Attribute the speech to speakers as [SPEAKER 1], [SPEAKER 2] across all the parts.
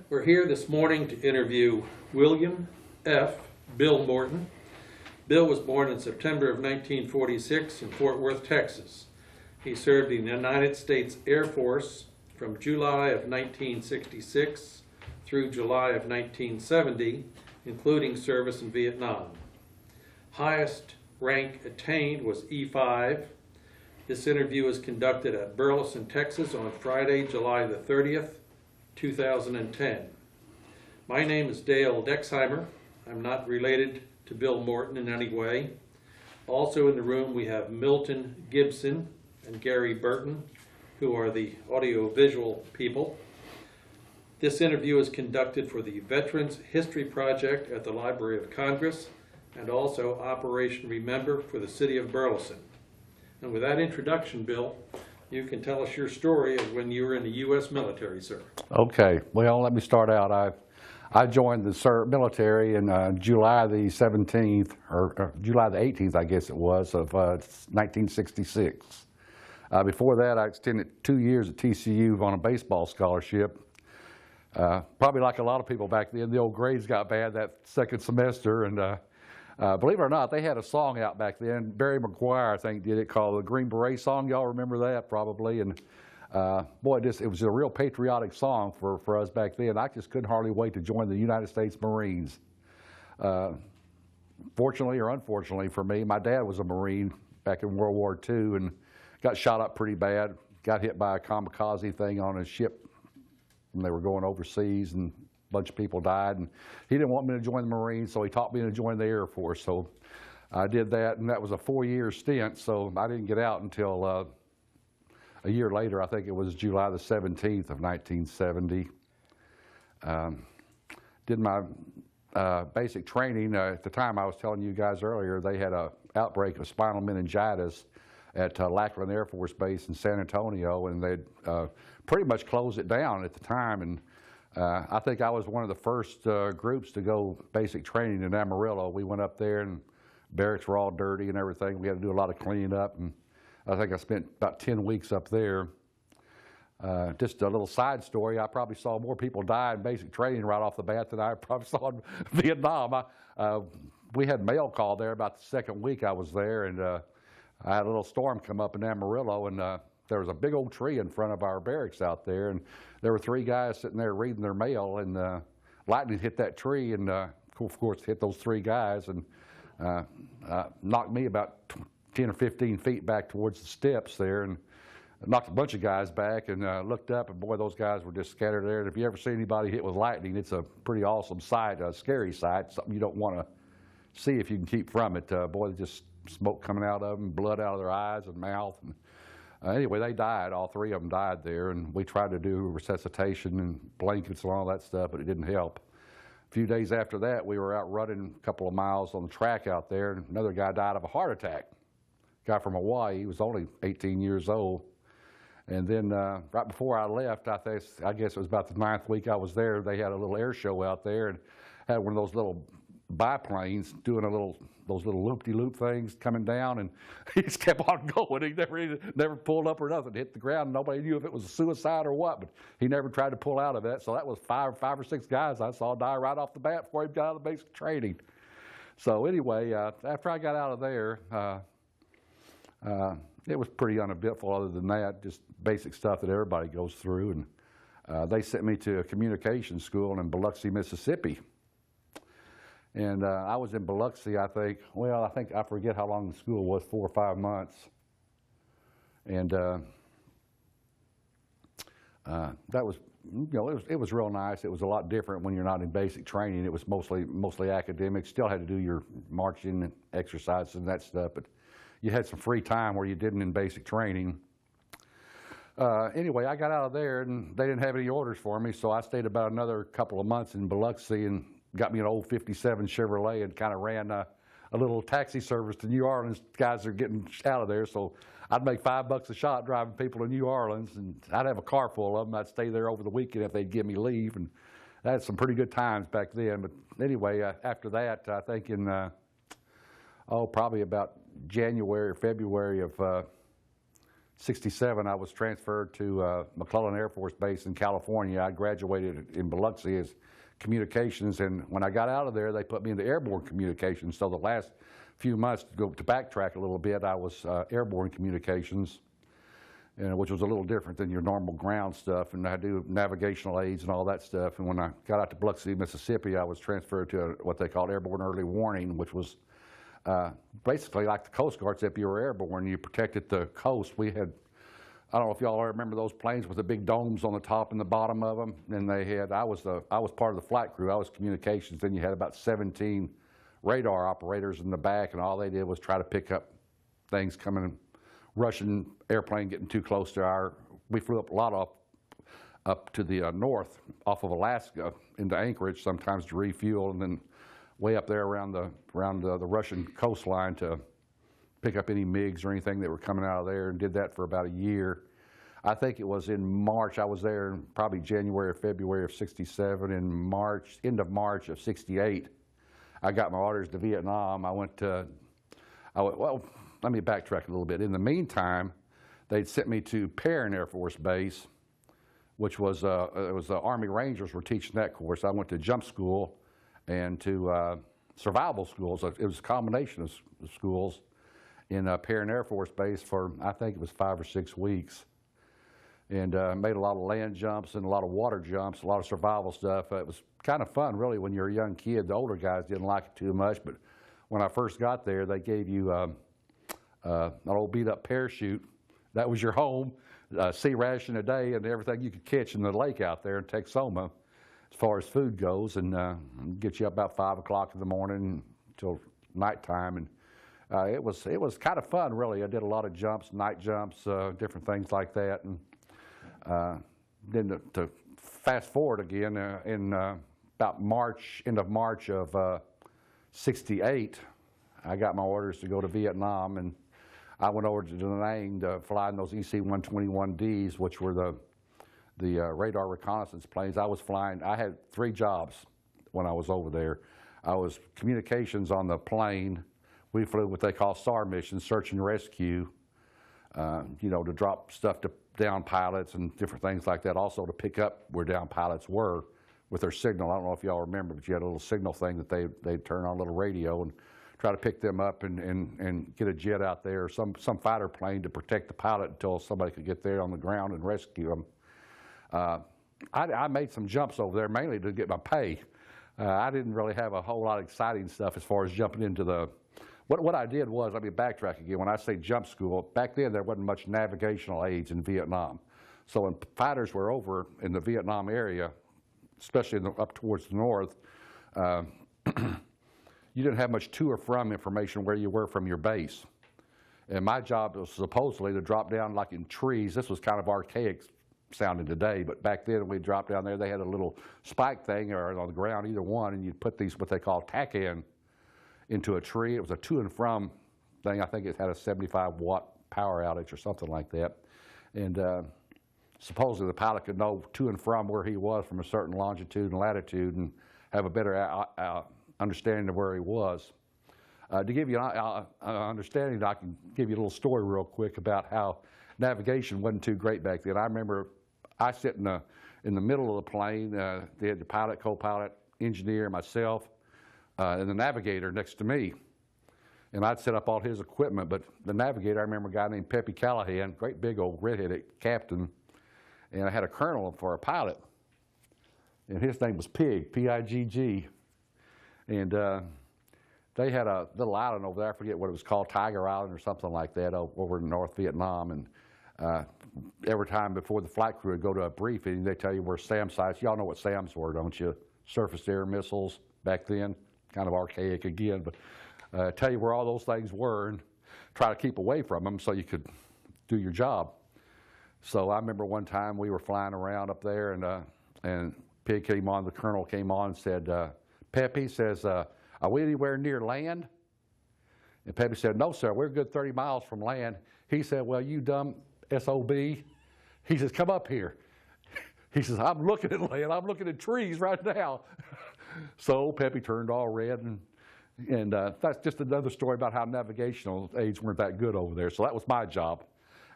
[SPEAKER 1] We're here this morning to interview William F. Bill Morton. Bill was born in September of 1946 in Fort Worth, Texas. He served in the United States Air Force from July of 1966 through July of 1970, including service in Vietnam. Highest rank attained was E5. This interview was conducted at Burleson, Texas on Friday, July the 30th, 2010. My name is Dale Dexheimer. I'm not related to Bill Morton in any way. Also in the room we have Milton Gibson and Gary Burton, who are the audio-visual people. This interview is conducted for the Veterans History Project at the Library of Congress and also Operation Remember for the City of Burleson. And with that introduction, Bill, you can tell us your story of when you were in the U.S. military, sir.
[SPEAKER 2] Okay, well, let me start out. I joined the military in July the 17th, or July the 18th, I guess it was, of 1966. Before that, I extended 2 years at TCU on a baseball scholarship. Probably like a lot of people back then, the old grades got bad that second semester, and believe it or not, they had a song out back then. Barry McGuire, I think, did it, called the Green Beret song. Y'all remember that probably. And boy, it was a real patriotic song for us back then. I just couldn't hardly wait to join the United States Marines. Fortunately or unfortunately for me, my dad was a Marine back in World War II and got shot up pretty bad. Got hit by a kamikaze thing on a ship when they were going overseas, and bunch of people died, and he didn't want me to join the Marines, so he taught me to join the Air Force. So I did that, and that was a 4-year stint, so I didn't get out until a year later. I think it was July the 17th of 1970. Did my basic training. At the time, I was telling you guys earlier, they had an outbreak of spinal meningitis at Lackland Air Force Base in San Antonio, and they'd pretty much closed it down at the time. And I think I was one of the first groups to go basic training in Amarillo. We went up there, and barracks were all dirty and everything. We had to do a lot of cleaning up, and I think I spent about 10 weeks up there. Just a little side story, I probably saw more people die in basic training right off the bat than I probably saw in Vietnam. We had mail call there about the second week I was there, and I had a little storm come up in Amarillo, and there was a big old tree in front of our barracks out there, and there were 3 guys sitting there reading their mail, and lightning hit that tree, and of course hit those 3 guys, and knocked me about 10 or 15 feet back towards the steps there, and knocked a bunch of guys back, and looked up, and boy, those guys were just scattered there. And if you ever see anybody hit with lightning, it's a pretty awesome sight, a scary sight, something you don't want to see if you can keep from it. Boy, just smoke coming out of them, blood out of their eyes and mouth. And anyway, they died. All 3 of them died there, and we tried to do resuscitation and blankets and all that stuff, but it didn't help. A few days after that, we were out running a couple of miles on the track out there, and another guy died of a heart attack. Guy from Hawaii. He was only 18 years old. And then right before I left, I guess it was about the 9th week I was there, they had a little air show out there and had one of those little biplanes doing those little loop-de-loop things coming down, and he just kept on going. He never pulled up or nothing, hit the ground. Nobody knew if it was a suicide or what, but he never tried to pull out of it. So that was five or six guys I saw die right off the bat before he got out of the basic training. So anyway, after I got out of there, it was pretty uneventful other than that, just basic stuff that everybody goes through. And they sent me to a communications school in Biloxi, Mississippi. And I was in Biloxi, I forget how long the school was, 4 or 5 months. And that was, it was real nice. It was a lot different when you're not in basic training. It was mostly academic. Still had to do your marching and exercises and that stuff, but you had some free time where you didn't in basic training. Anyway, I got out of there, and they didn't have any orders for me, so I stayed about another couple of months in Biloxi and got me an old 57 Chevrolet and kind of ran a little taxi service to New Orleans. Guys are getting out of there, so I'd make $5 a shot driving people to New Orleans, and I'd have a car full of them. I'd stay there over the weekend if they'd give me leave, and I had some pretty good times back then. But anyway, after that, I think in probably about January or February of '67, I was transferred to McClellan Air Force Base in California. I graduated in Biloxi as communications, and when I got out of there, they put me into airborne communications. So the last few months, to backtrack a little bit, I was airborne communications, which was a little different than your normal ground stuff, and I do navigational aids and all that stuff. And when I got out to Biloxi, Mississippi, I was transferred to what they called airborne early warning, which was basically like the Coast Guard, except you were airborne. You protected the coast. We had, I don't know if y'all remember those planes with the big domes on the top and the bottom of them. And they had, I was part of the flight crew. I was communications. Then you had about 17 radar operators in the back, and all they did was try to pick up things coming, Russian airplane getting too close to our. We flew up a lot up to the north, off of Alaska into Anchorage, sometimes to refuel, and then way up there around the Russian coastline to pick up any MiGs or anything that were coming out of there, and did that for about a year. I think it was in March. I was there in probably January or February of '67. In March, end of March of '68, I got my orders to Vietnam. Well, let me backtrack a little bit. In the meantime, they'd sent me to Perrin Air Force Base, which was it was the Army Rangers were teaching that course. I went to jump school and to survival schools. It was a combination of schools in Perrin Air Force Base for, I think it was 5 or 6 weeks. And made a lot of land jumps and a lot of water jumps, a lot of survival stuff. It was kind of fun, really, when you're a young kid. The older guys didn't like it too much, but when I first got there, they gave you an old beat-up parachute. That was your home, sea ration a day, and everything you could catch in the lake out there in Texoma, as far as food goes, and get you up about 5 o'clock in the morning until nighttime. And it was kind of fun, really. I did a lot of jumps, night jumps, different things like that. And then to fast forward again, in about end of March of '68, I got my orders to go to Vietnam, and I went over to Da Nang to fly in those EC-121Ds, which were the radar reconnaissance planes. I had 3 jobs when I was over there. I was communications on the plane. We flew what they call SAR missions, search and rescue, to drop stuff to down pilots and different things like that. Also to pick up where down pilots were with their signal. I don't know if y'all remember, but you had a little signal thing that they'd turn on a little radio and try to pick them up and get a jet out there, or some fighter plane to protect the pilot until somebody could get there on the ground and rescue them. I made some jumps over there mainly to get my pay. I didn't really have a whole lot of exciting stuff as far as jumping into the. What I did was, let me backtrack again. When I say jump school, back then there wasn't much navigational aids in Vietnam. So when fighters were over in the Vietnam area, especially up towards the north, you didn't have much to or from information where you were from your base. And my job was supposedly to drop down like in trees. This was kind of archaic sounding today, but back then we dropped down there, they had a little spike thing or on the ground, either one, and you'd put these, what they call tack-in, into a tree. It was a to and from thing. I think it had a 75-watt power outage or something like that. And supposedly the pilot could know to and from where he was from a certain longitude and latitude and have a better understanding of where he was. To give you an understanding, I can give you a little story real quick about how navigation wasn't too great back then. I remember I sit in the middle of the plane. They had the pilot, co-pilot, engineer, myself, and the navigator next to me. And I'd set up all his equipment, but the navigator, I remember a guy named Pepe Callahan, great big old redheaded captain, and I had a colonel for a pilot. And his name was Pig, P-I-G-G. And they had a little island over there, I forget what it was called, Tiger Island or something like that, over in North Vietnam. And every time before the flight crew would go to a briefing, they tell you where SAM sites, y'all know what SAMs were, don't you? Surface air missiles back then, kind of archaic again, but tell you where all those things were and try to keep away from them so you could do your job. So I remember one time we were flying around up there, and Pig came on, the colonel came on and said, Pepe says, are we anywhere near land? And Pepe said, no, sir, we're a good 30 miles from land. He said, well, you dumb SOB. He says, come up here. He says, I'm looking at land. I'm looking at trees right now. So Pepe turned all red, and that's just another story about how navigational aids weren't that good over there. So that was my job.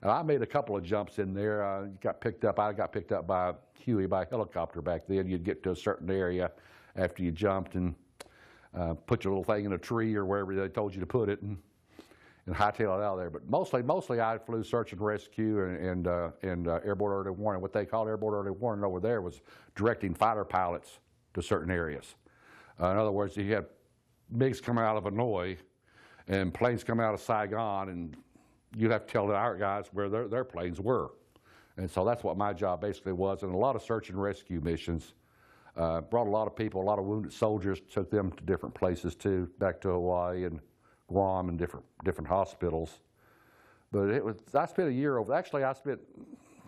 [SPEAKER 2] And I made a couple of jumps in there. I got picked up by Huey, by helicopter back then. You'd get to a certain area after you jumped and put your little thing in a tree or wherever they told you to put it and hightail it out of there. But mostly I flew search and rescue and airborne early warning. What they called airborne early warning over there was directing fighter pilots to certain areas. In other words, you had MiGs coming out of Hanoi and planes coming out of Saigon, and you'd have to tell our guys where their planes were. And so that's what my job basically was. And a lot of search and rescue missions. Brought a lot of people, a lot of wounded soldiers, took them to different places too, back to Hawaii and Guam and different hospitals. But I spent a year over. Actually, I spent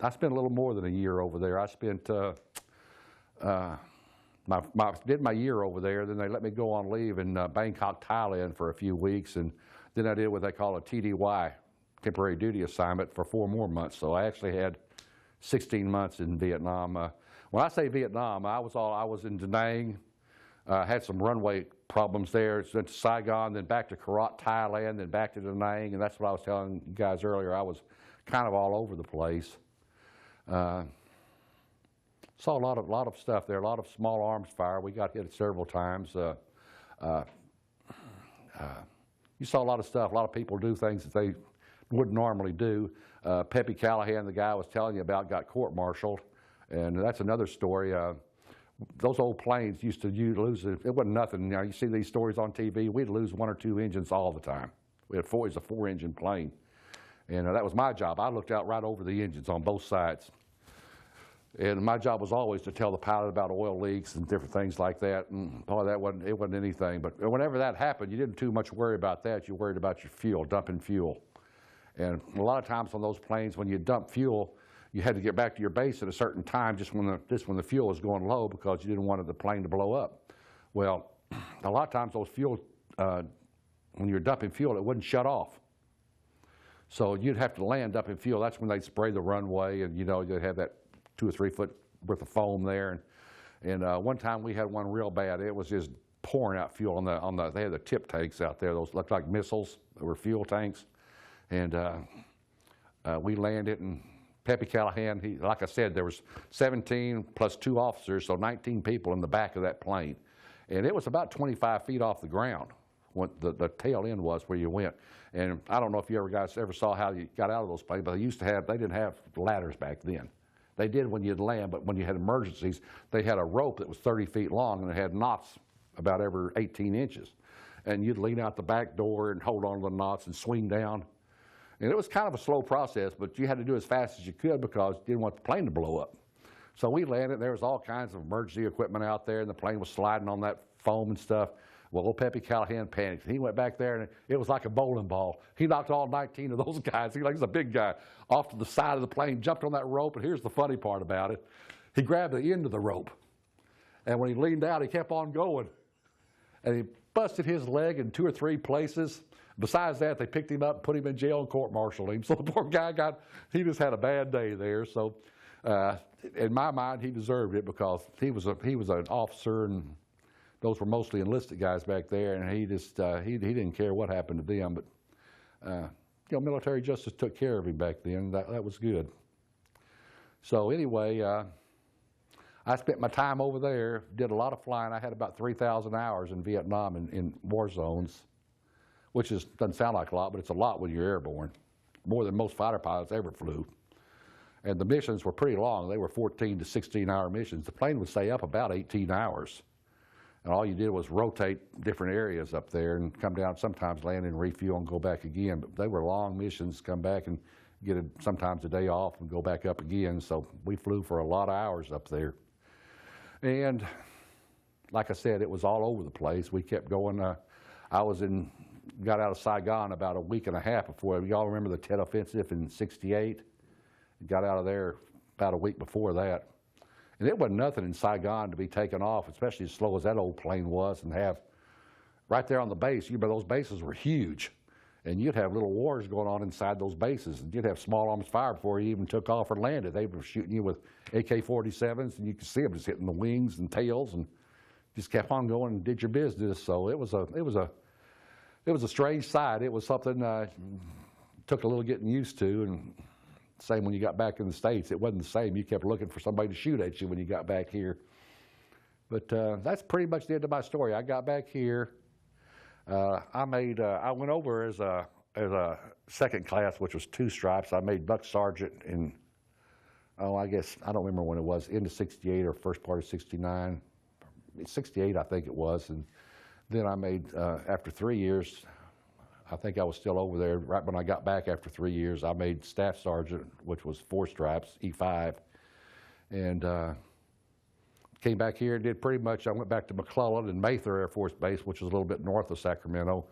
[SPEAKER 2] a little more than a year over there. I spent did my year over there. Then they let me go on leave in Bangkok, Thailand for a few weeks, and then I did what they call a TDY, temporary duty assignment, for 4 more months. So I actually had 16 months in Vietnam. When I say Vietnam, I was in Da Nang. Had some runway problems there. Went to Saigon, then back to Korat, Thailand, then back to Da Nang, and that's what I was telling you guys earlier. I was kind of all over the place. Saw a lot of stuff there. A lot of small arms fire. We got hit several times. You saw a lot of stuff. A lot of people do things that they wouldn't normally do. Pepe Callahan, the guy I was telling you about, got court-martialed, and that's another story. Those old planes used to lose it. It wasn't nothing. Now you see these stories on TV. We'd lose 1 or 2 engines all the time. We had it's a 4-engine plane, and that was my job. I looked out right over the engines on both sides, and my job was always to tell the pilot about oil leaks and different things like that. And it wasn't anything. But whenever that happened, you didn't too much worry about that. You worried about your fuel, dumping fuel, and a lot of times on those planes, when you dump fuel, you had to get back to your base at a certain time, just when the fuel was going low, because you didn't want the plane to blow up. Well, a lot of times those fuel, when you're dumping fuel, it wouldn't shut off. So you'd have to land dumping fuel. That's when they'd spray the runway, and they'd have that 2 or 3 foot worth of foam there. And one time we had one real bad. It was just pouring out fuel they had the tip tanks out there. Those looked like missiles. They were fuel tanks, and we landed and. Pepe Callahan, like I said, there was 17 plus 2 officers, so 19 people in the back of that plane. And it was about 25 feet off the ground, what the tail end was where you went. And I don't know if you guys ever saw how you got out of those planes, but they didn't have ladders back then. They did when you'd land, but when you had emergencies, they had a rope that was 30 feet long, and it had knots about every 18 inches. And you'd lean out the back door and hold on to the knots and swing down. And it was kind of a slow process, but you had to do as fast as you could because you didn't want the plane to blow up. So we landed. There was all kinds of emergency equipment out there, and the plane was sliding on that foam and stuff. Well, old Pepe Callahan panicked. He went back there, and it was like a bowling ball. He knocked all 19 of those guys. He's a big guy, off to the side of the plane, jumped on that rope, and here's the funny part about it. He grabbed the end of the rope, and when he leaned out, he kept on going. And he busted his leg in 2 or 3 places. Besides that, they picked him up and put him in jail and court-martialed him. So the poor guy he just had a bad day there. So in my mind, he deserved it because he was an officer, and those were mostly enlisted guys back there, and he didn't care what happened to them. But military justice took care of him back then. That was good. So anyway, I spent my time over there, did a lot of flying. I had about 3,000 hours in Vietnam in war zones, which doesn't sound like a lot, but it's a lot when you're airborne, more than most fighter pilots ever flew. And the missions were pretty long. They were 14 to 16-hour missions. The plane would stay up about 18 hours. And all you did was rotate different areas up there and come down, sometimes land and refuel and go back again. But they were long missions, come back and get sometimes a day off and go back up again. So we flew for a lot of hours up there. And like I said, it was all over the place. We kept going. Got out of Saigon about a week and a half before. Y'all remember the Tet Offensive in '68? Got out of there about a week before that. And it wasn't nothing in Saigon to be taken off, especially as slow as that old plane was, and have right there on the base. Those bases were huge, and you'd have little wars going on inside those bases, and you'd have small arms fire before you even took off or landed. They were shooting you with AK-47s, and you could see them just hitting the wings and tails, and just kept on going and did your business. So it was a strange sight. It was something took a little getting used to, and Same when you got back in the States. It wasn't the same. You kept looking for somebody to shoot at you when you got back here. But that's pretty much the end of my story. I got back here. I went over as a second class, which was 2 stripes. I made buck sergeant in, I guess, I don't remember when it was, end of 68 or first part of 69. 68, I think it was. And then I made, after 3 years, I think I was still over there. Right when I got back after 3 years, I made staff sergeant, which was 4 stripes, E5. And came back here and did pretty much, I went back to McClellan and Mather Air Force Base, which was a little bit north of Sacramento,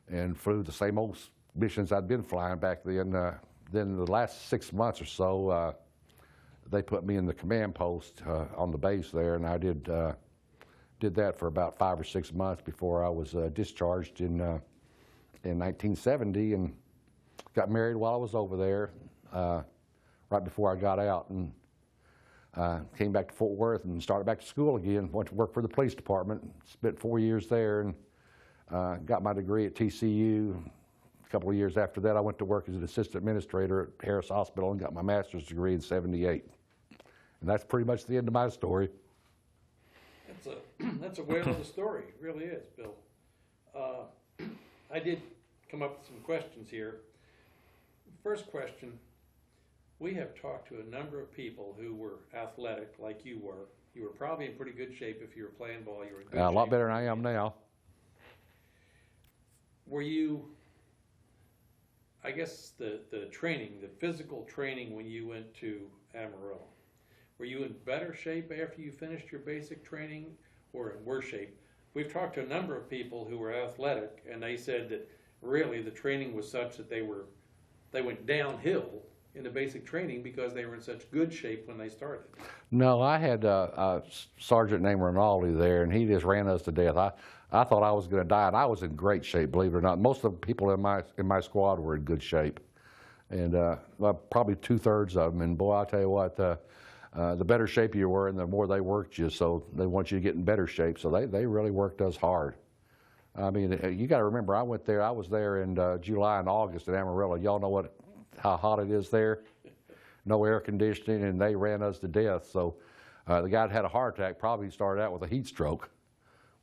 [SPEAKER 2] and flew the same old missions I'd been flying back then. Then the last 6 months or so, they put me in the command post on the base there, and I did that for about 5 or 6 months before I was discharged in 1970, and got married while I was over there, right before I got out, and came back to Fort Worth and started back to school again. Went to work for the police department, spent 4 years there, and got my degree at TCU. A couple of years after that, I went to work as an assistant administrator at Harris Hospital and got my master's degree in '78. And that's pretty much the end of my story.
[SPEAKER 1] That's a whale of a story. It really is, Bill. I did come up with some questions here. First question, we have talked to a number of people who were athletic like you were. You were probably in pretty good shape if you were playing ball. You were in good shape.
[SPEAKER 2] A lot better than I am now.
[SPEAKER 1] Were you, I guess the training, the physical training when you went to Amarillo, were you in better shape after you finished your basic training or in worse shape? We've talked to a number of people who were athletic, and they said that really the training was such that they went downhill in the basic training because they were in such good shape when they started.
[SPEAKER 2] No, I had a sergeant named Rinaldi there, and he just ran us to death. I thought I was going to die, and I was in great shape, believe it or not. Most of the people in my squad were in good shape, and probably 2/3 of them. And boy, I'll tell you what, the better shape you were, and the more they worked you, so they want you to get in better shape. So they really worked us hard. I mean, you got to remember, I was there in July and August at Amarillo. Y'all know how hot it is there. No air conditioning, and they ran us to death. So the guy that had a heart attack probably started out with a heat stroke,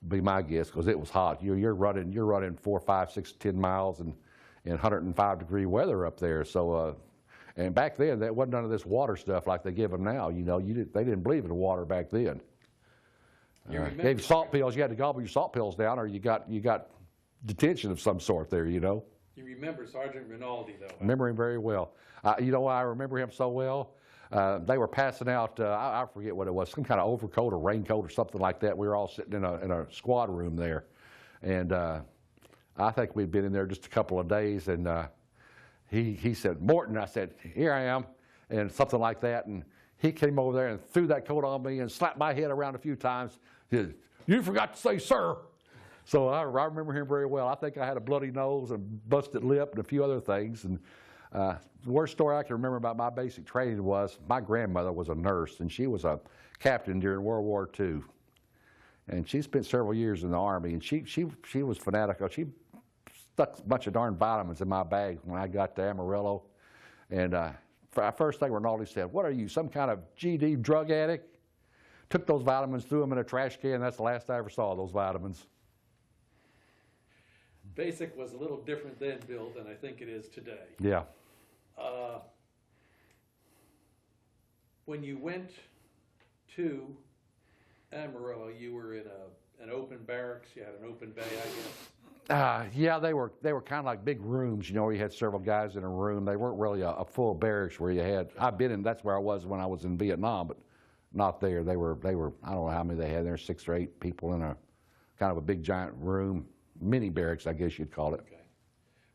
[SPEAKER 2] would be my guess, because it was hot. You're running 4, 5, 6, 10 miles in 105-degree weather up there. So and back then, there wasn't none of this water stuff like they give them now. You know, they didn't believe in water back then. Gave you salt pills. You had to gobble your salt pills down, or you got detention of some sort there. You know.
[SPEAKER 1] You remember Sergeant Rinaldi, though?
[SPEAKER 2] Remember him very well. You know why I remember him so well? They were passing out, I forget what it was, some kind of overcoat or raincoat or something like that. We were all sitting in a squad room there. And I think we'd been in there just a couple of days. And he said, "Morton," I said, "Here I am," and something like that. And he came over there and threw that coat on me and slapped my head around a few times. He said, "You forgot to say sir." So I remember him very well. I think I had a bloody nose and busted lip and a few other things. And the worst story I can remember about my basic training was my grandmother was a nurse, and she was a captain during World War II. And she spent several years in the Army, and she was fanatical. She stuck a bunch of darn vitamins in my bag when I got to Amarillo. And first thing Rinaldi said, "What are you, some kind of GD drug addict?" Took those vitamins, threw them in a trash can. That's the last I ever saw those vitamins.
[SPEAKER 1] Basic was a little different then, Bill, than I think it is today.
[SPEAKER 2] Yeah.
[SPEAKER 1] When you went to Amarillo, you were in an open barracks. You had an open bay, I guess.
[SPEAKER 2] Yeah, they were kind of like big rooms. You know, where you had several guys in a room. They weren't really a full barracks where you had. I've been in. That's where I was when I was in Vietnam, but not there. They were. I don't know how many they had there. 6 or 8 people in a kind of a big giant room. Mini barracks, I guess you'd call it.
[SPEAKER 1] Okay.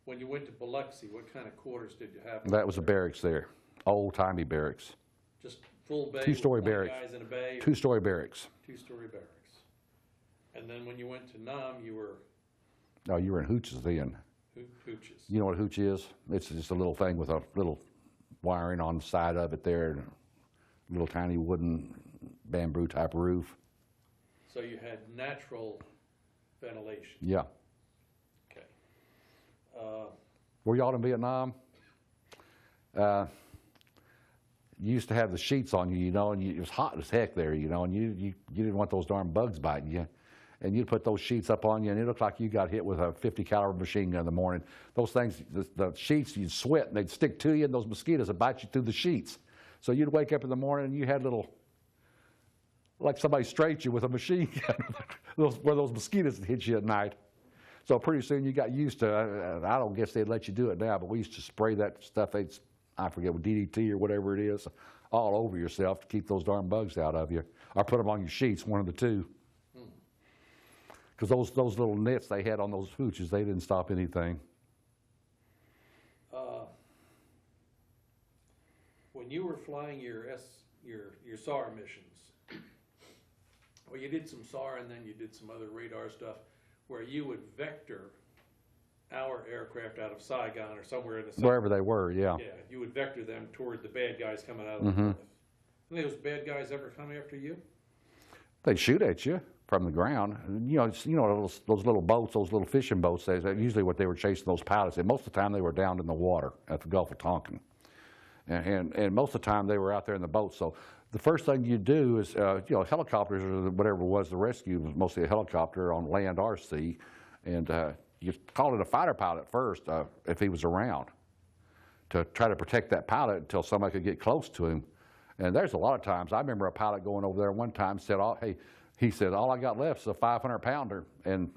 [SPEAKER 1] When you went to Biloxi, what kind of quarters did you have?
[SPEAKER 2] That was a barracks there, old-timey barracks.
[SPEAKER 1] Just full bay?
[SPEAKER 2] 2-story
[SPEAKER 1] with
[SPEAKER 2] barracks.
[SPEAKER 1] Guys in a bay?
[SPEAKER 2] 2-story barracks.
[SPEAKER 1] 2-story barracks. And then when you went to Nam, you were?
[SPEAKER 2] No, you were in hooches then.
[SPEAKER 1] Hooches. You
[SPEAKER 2] know what a hooch is? It's just a little thing with a little wiring on the side of it there, and a little tiny wooden bamboo type roof.
[SPEAKER 1] So you had natural ventilation.
[SPEAKER 2] Yeah.
[SPEAKER 1] Okay.
[SPEAKER 2] Were y'all in Vietnam? you used to have the sheets on you, you know, and it was hot as heck there, you know, and you didn't want those darn bugs biting you. And you'd put those sheets up on you, and it looked like you got hit with a 50 caliber machine gun in the morning. Those things, the sheets, you'd sweat, and they'd stick to you, and those mosquitoes would bite you through the sheets. So you'd wake up in the morning, and you had little, like somebody strafed you with a machine gun, where those mosquitoes would hit you at night. So pretty soon you got used to, I don't guess they'd let you do it now, but we used to spray that stuff, I forget, with DDT or whatever it is, all over yourself to keep those darn bugs out of you. Or put them on your sheets, one of the two. Because those little nets they had on those hooches, they didn't stop anything.
[SPEAKER 1] When you were flying your SAR missions, well, you did some SAR and then you did some other radar stuff, where you would vector our aircraft out of Saigon or somewhere in the
[SPEAKER 2] wherever they were, yeah.
[SPEAKER 1] Yeah, you would vector them toward the bad guys coming out of the north. Did those bad guys ever come after you?
[SPEAKER 2] They'd shoot at you from the ground. You know those little boats, those little fishing boats. That's usually what they were chasing those pilots. And most of the time they were down in the water at the Gulf of Tonkin, and most of the time they were out there in the boat. So the first thing you do is, helicopters or whatever it was, the rescue was mostly a helicopter on land or sea, and you called it a fighter pilot first if he was around, to try to protect that pilot until somebody could get close to him. And there's a lot of times, I remember a pilot going over there one time said, he said, all I got left is a 500-pounder. And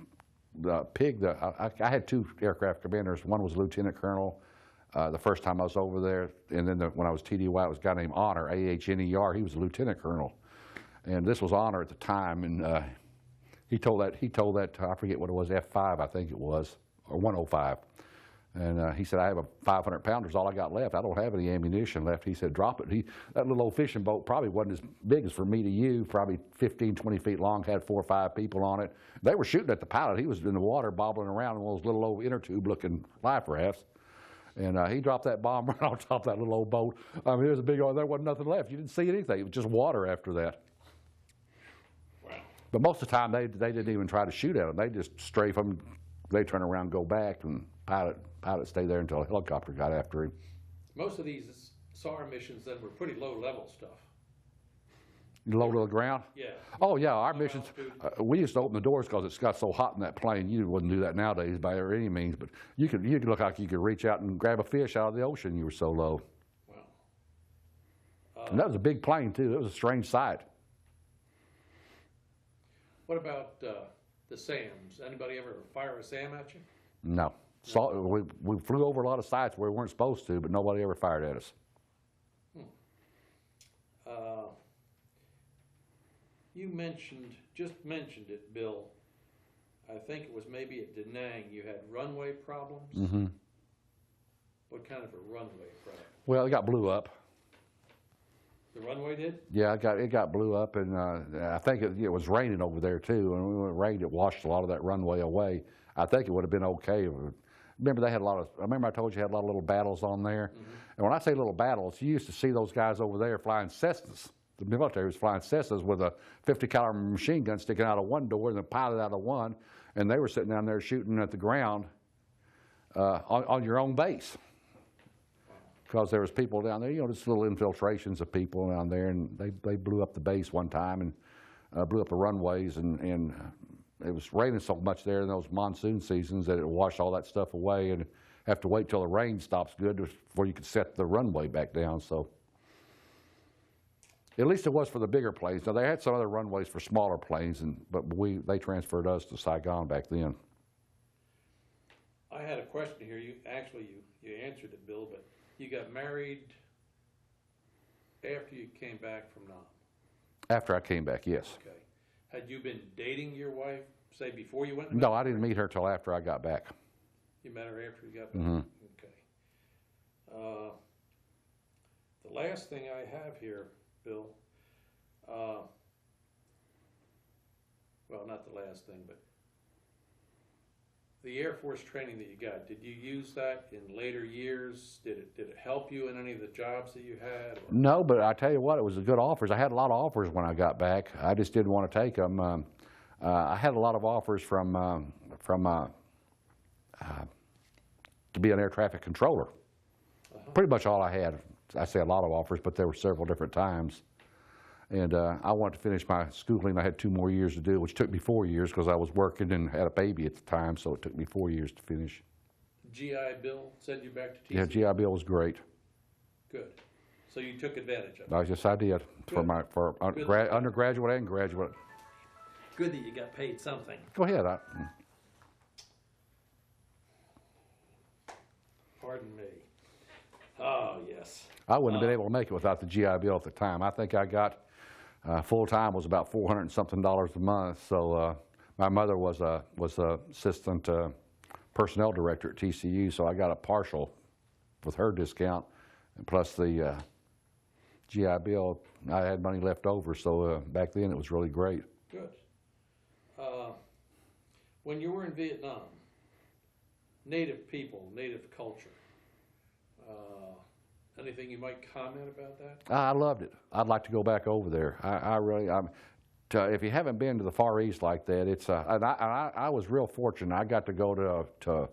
[SPEAKER 2] the pig, I had two aircraft commanders. One was a lieutenant colonel the first time I was over there. And then when I was TDY, it was a guy named Honor, A-H-N-E-R. He was a lieutenant colonel. And this was Honor at the time. And he told that, I forget what it was, F5, I think it was, or 105. And he said, I have a 500-pounder, all I got left. I don't have any ammunition left. He said, drop it. That little old fishing boat probably wasn't as big as for me to you, probably 15, 20 feet long, had 4 or 5 people on it. They were shooting at the pilot. He was in the water bobbling around in one of those little old inner tube-looking life rafts. And he dropped that bomb right on top of that little old boat. I mean, it was a big old, there wasn't nothing left. You didn't see anything. It was just water after that.
[SPEAKER 1] Wow.
[SPEAKER 2] But most of the time, they didn't even try to shoot at them. They just strafe them. They turn around, go back, and pilot stayed there until a helicopter got after him.
[SPEAKER 1] Most of these SAR missions then were pretty low-level stuff.
[SPEAKER 2] Low to the ground?
[SPEAKER 1] Yeah.
[SPEAKER 2] Oh, yeah, our missions, we used to open the doors because it's got so hot in that plane. You wouldn't do that nowadays by any means, but you could look like you could reach out and grab a fish out of the ocean. You were so low.
[SPEAKER 1] Wow.
[SPEAKER 2] And that was a big plane, too. It was a strange sight.
[SPEAKER 1] What about the SAMs? Anybody ever fire a SAM at you?
[SPEAKER 2] No. We flew over a lot of sites where we weren't supposed to, but nobody ever fired at us.
[SPEAKER 1] You just mentioned it, Bill. I think it was maybe at Da Nang you had runway problems.
[SPEAKER 2] Mm-hmm.
[SPEAKER 1] What kind of a runway problem?
[SPEAKER 2] Well, it got blew up.
[SPEAKER 1] The runway did?
[SPEAKER 2] Yeah, it got blew up, and I think it was raining over there too. And when it rained, it washed a lot of that runway away. I think it would have been okay. Remember, they had a lot of. Remember, I told you had a lot of little battles on there. Mm-hmm. And when I say little battles, you used to see those guys over there flying Cessnas. The military was flying Cessnas with a 50 caliber machine gun sticking out of one door and a pilot out of one, and they were sitting down there shooting at the ground on your own base. Because there was people down there, just little infiltrations of people down there, and they blew up the base one time and blew up the runways, and it was raining so much there in those monsoon seasons that it washed all that stuff away, and have to wait till the rain stops good before you could set the runway back down. So at least it was for the bigger planes. Now they had some other runways for smaller planes, but they transferred us to Saigon back then.
[SPEAKER 1] I had a question here. You answered it, Bill, but you got married after you came back from Nam?
[SPEAKER 2] After I came back, yes.
[SPEAKER 1] Okay. Had you been dating your wife, say, before you went?
[SPEAKER 2] No, I didn't meet her till after I got back.
[SPEAKER 1] You met her after you got back?
[SPEAKER 2] Mm-hmm.
[SPEAKER 1] Okay. The last thing I have here, Bill, well, not the last thing, but the Air Force training that you got, did you use that in later years? Did it help you in any of the jobs that you had? Or?
[SPEAKER 2] No, but I tell you what, it was good offers. I had a lot of offers when I got back. I just didn't want to take them. I had a lot of offers from to be an air traffic controller. Pretty much all I had I say a lot of offers, but there were several different times. And I wanted to finish my schooling. I had 2 more years to do, which took me 4 years because I was working and had a baby at the time, so it took me 4 years to finish.
[SPEAKER 1] GI Bill sent you back to TCU?
[SPEAKER 2] Yeah, GI Bill was great.
[SPEAKER 1] Good. So you took advantage of it?
[SPEAKER 2] Yes, I did.
[SPEAKER 1] Good.
[SPEAKER 2] For undergraduate and graduate.
[SPEAKER 1] Good that you got paid something.
[SPEAKER 2] Go ahead.
[SPEAKER 1] Pardon me. Oh, yes.
[SPEAKER 2] I wouldn't have been able to make it without the GI Bill at the time. I think I got full-time was about $400 and something a month. So my mother was a assistant personnel director at TCU, so I got a partial with her discount, and plus the GI Bill. I had money left over, so back then it was really great.
[SPEAKER 1] Good. When you were in Vietnam, Native people, Native culture, anything you might comment about that?
[SPEAKER 2] I loved it. I'd like to go back over there. I really, if you haven't been to the Far East like that, it's and I was real fortunate. I got to go to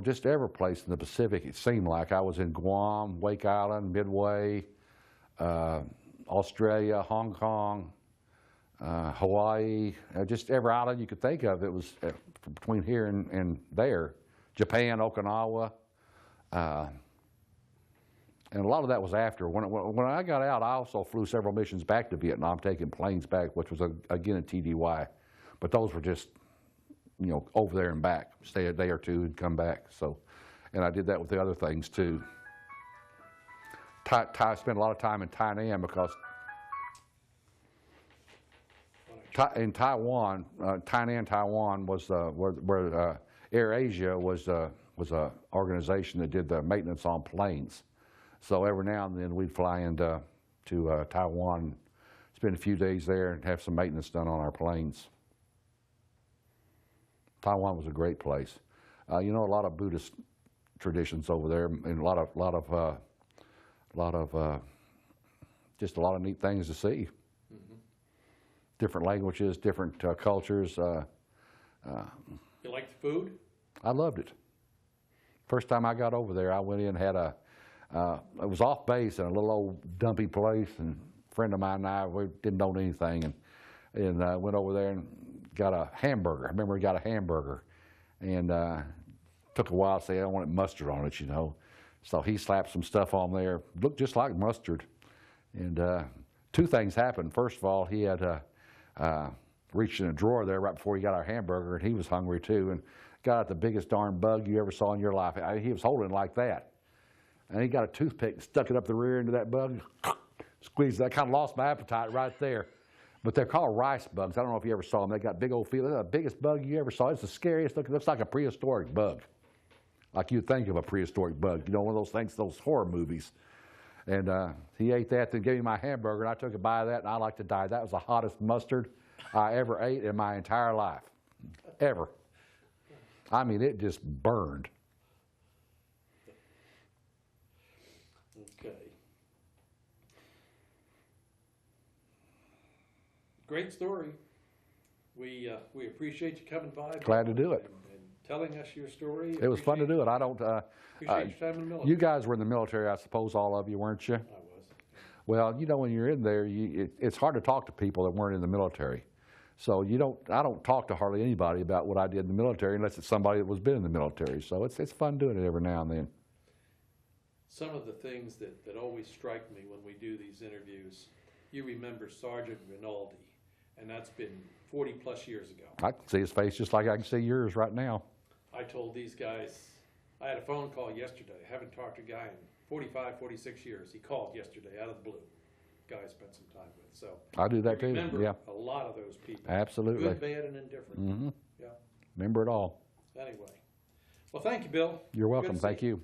[SPEAKER 2] just every place in the Pacific. It seemed like I was in Guam, Wake Island, Midway, Australia, Hong Kong, Hawaii, just every island you could think of. It was between here and there. Japan, Okinawa. And a lot of that was after. When I got out, I also flew several missions back to Vietnam, taking planes back, which was, again, a TDY. But those were just, over there and back. Stay a day or two and come back. So, and I did that with the other things, too. Spent a lot of time in Tainan because in Taiwan, Tainan, Taiwan was where Air Asia was an organization that did the maintenance on planes. So every now and then we'd fly into Taiwan, spend a few days there, and have some maintenance done on our planes. Taiwan was a great place. A lot of Buddhist traditions over there, and a lot of just a lot of neat things to see. Mm-hmm. Different languages, different cultures.
[SPEAKER 1] You like the food?
[SPEAKER 2] I loved it. First time I got over there, I went in and had it was off base in a little old dumpy place, and a friend of mine and I, we didn't know anything, and went over there and got a hamburger. I remember we got a hamburger, and took a while to say I wanted mustard on it, So he slapped some stuff on there, looked just like mustard. And 2 things happened. First of all, he had reached in a drawer there right before he got our hamburger, and he was hungry too, and got out the biggest darn bug you ever saw in your life. He was holding it like that. And he got a toothpick and stuck it up the rear end of that bug, squeezed that. Kind of lost my appetite right there. But they're called rice bugs. I don't know if you ever saw them. They got big old feet. They're the biggest bug you ever saw. It's the scariest looking. It looks like a prehistoric bug, like you'd think of a prehistoric bug. One of those things, those horror movies. And he ate that, then gave me my hamburger, and I took a bite of that, and I like to die. That was the hottest mustard I ever ate in my entire life, ever. I mean, it just burned.
[SPEAKER 1] Okay. Great story. We appreciate you coming by.
[SPEAKER 2] Glad to do it.
[SPEAKER 1] And telling us your story.
[SPEAKER 2] It was fun to do it. I don't.
[SPEAKER 1] Appreciate your time in the military.
[SPEAKER 2] You guys were in the military, I suppose, all of you, weren't you?
[SPEAKER 1] I was.
[SPEAKER 2] Well, when you're in there, it's hard to talk to people that weren't in the military. So I don't talk to hardly anybody about what I did in the military unless it's somebody that was been in the military. So it's fun doing it every now and then.
[SPEAKER 1] Some of the things that always strike me when we do these interviews, you remember Sergeant Rinaldi, and that's been 40 plus years ago.
[SPEAKER 2] I can see his face just like I can see yours right now.
[SPEAKER 1] I told these guys, I had a phone call yesterday. I haven't talked to a guy in 45, 46 years. He called yesterday out of the blue. Guy I spent some time with. So
[SPEAKER 2] I do that too.
[SPEAKER 1] Remember
[SPEAKER 2] Yeah.
[SPEAKER 1] a lot of those people.
[SPEAKER 2] Absolutely.
[SPEAKER 1] Good, bad, and indifferent.
[SPEAKER 2] Mm-hmm.
[SPEAKER 1] Yeah.
[SPEAKER 2] Remember it all.
[SPEAKER 1] Anyway. Well, thank you, Bill.
[SPEAKER 2] You're welcome.
[SPEAKER 1] Good to see
[SPEAKER 2] Thank you.